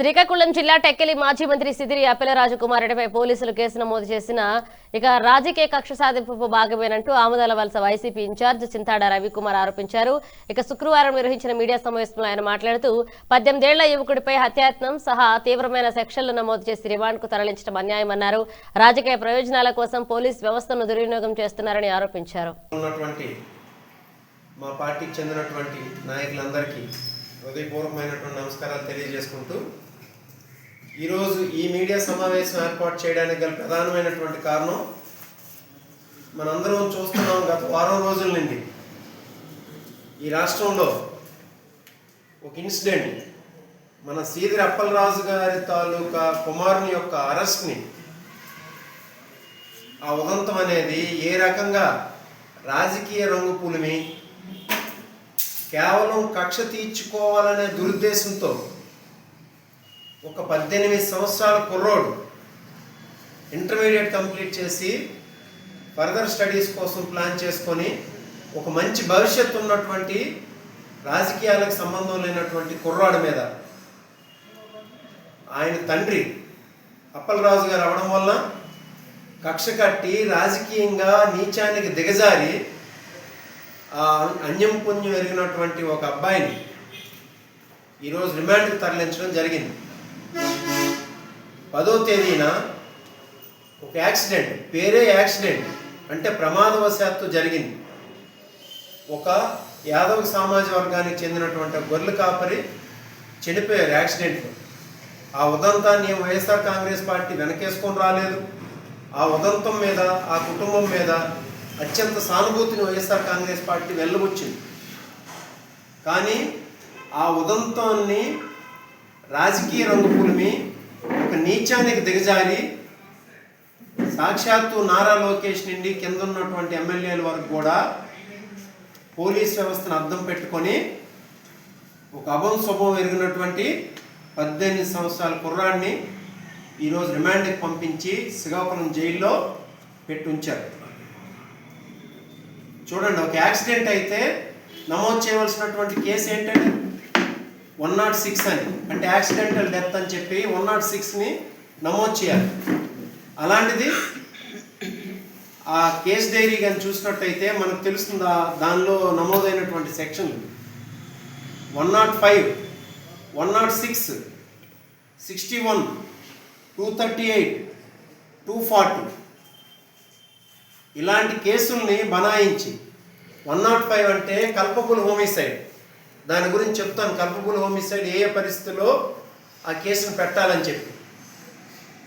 శ్రీకాకుళం జిల్లా టెక్కెలి మాజీ మంత్రి సిదిరి అప్పెలరాజు కుమారుడిపై పోలీసులు కేసు నమోదు చేసిన రాజకీయ కక్ష సాధింపు భాగమేనంటూ ఆమదాలవలస వైసీపీ ఇన్ఛార్జ్ చింతాడ రవికుమార్ ఆరోపించారు. శుక్రవారం నిర్వహించిన మీడియా సమావేశంలో ఆయన మాట్లాడుతూ 18 ఏళ్ల యువకుడిపై హత్యాయత్నం సహా తీవ్రమైన సెక్షన్లు నమోదు చేసి రిమాండ్కు తరలించడం అన్యాయమన్నారు. రాజకీయ ప్రయోజనాల కోసం పోలీస్ వ్యవస్థను దుర్వినియోగం చేస్తున్నారని ఆరోపించారు. మా పార్టీకి చెందినటువంటి నాయకులందరికీ హృదయపూర్వకమైనటువంటి నమస్కారాలు తెలియజేసుకుంటూ ఈరోజు ఈ మీడియా సమావేశం ఏర్పాటు చేయడానికి గల ప్రధానమైనటువంటి కారణం మనందరం చూస్తున్నాం. గత వారం రోజుల నుండి ఈ రాష్ట్రంలో ఒక ఇన్సిడెంట్, మన సిదిరి అప్పలరాజు గారి తాలూకా కుమారుని యొక్క అరెస్ట్ని, ఆ ఉదంతం అనేది ఏ రకంగా రాజకీయ రంగు పులిమి కేవలం కక్ష తీర్చుకోవాలనే దురుద్దేశంతో ఒక 18 సంవత్సరాల కుర్రోడు ఇంటర్మీడియట్ కంప్లీట్ చేసి ఫర్దర్ స్టడీస్ కోసం ప్లాన్ చేసుకొని ఒక మంచి భవిష్యత్తు ఉన్నటువంటి రాజకీయాలకు సంబంధం లేనటువంటి కుర్రాడు మీద ఆయన తండ్రి అప్పలరాజు గారు అవడం వల్ల కక్ష కట్టి రాజకీయంగా నీచానికి దిగజారి ఆ అన్యం పుణ్యం ఎరిగినటువంటి ఒక అబ్బాయిని ఈరోజు రిమాండ్కి తరలించడం జరిగింది. 10వ తేదీన ఒక యాక్సిడెంట్, పేరే యాక్సిడెంట్ అంటే ప్రమాదవశాత్తు జరిగింది. ఒక యాదవ్ సామాజిక వర్గానికి చెందినటువంటి గొర్రెల కాపరి చనిపోయారు యాక్సిడెంట్లో. ఆ ఉదంతాన్ని వైఎస్ఆర్ కాంగ్రెస్ పార్టీ వెనకేసుకొని రాలేదు. ఆ ఉదంతం మీద, ఆ కుటుంబం మీద అత్యంత సానుభూతిని వైఎస్ఆర్ కాంగ్రెస్ పార్టీ వెళ్ళబుచ్చింది. కానీ ఆ ఉదంతాన్ని రాజకీయ రంగు పులిమి ఒక నీచానికి దిగజారి సాక్షాత్తు నారా లోకేష్ నుండి కింద ఉన్నటువంటి ఎమ్మెల్యేల వరకు కూడా పోలీస్ వ్యవస్థను అద్దం పెట్టుకొని ఒక శుభం ఎరిగినటువంటి 18 సంవత్సరాల కుర్రాడిని ఈరోజు రిమాండ్కి పంపించి శ్రీకాకుళం జైల్లో పెట్టి ఉంచారు. చూడండి, ఒక యాక్సిడెంట్ అయితే నమోదు చేయవలసినటువంటి కేసు ఏంటంటే 106 అని, అంటే యాక్సిడెంటల్ డెత్ అని చెప్పి 106ని నమోదు చేయాలి. అలాంటిది ఆ కేసు డైరీ కానీ చూసినట్టయితే మనకు తెలుస్తుంది దానిలో నమోదైనటువంటి సెక్షన్లు 105, 106, 61, 238, 240 ఇలాంటి కేసుల్ని బనాయించి 105 అంటే కల్పబుల్ హోమిసైడ్. దాని గురించి చెప్తాను, కల్పబుల్ హోమిసైడ్ ఏ పరిస్థితుల్లో ఆ కేసును పెట్టాలని చెప్పి.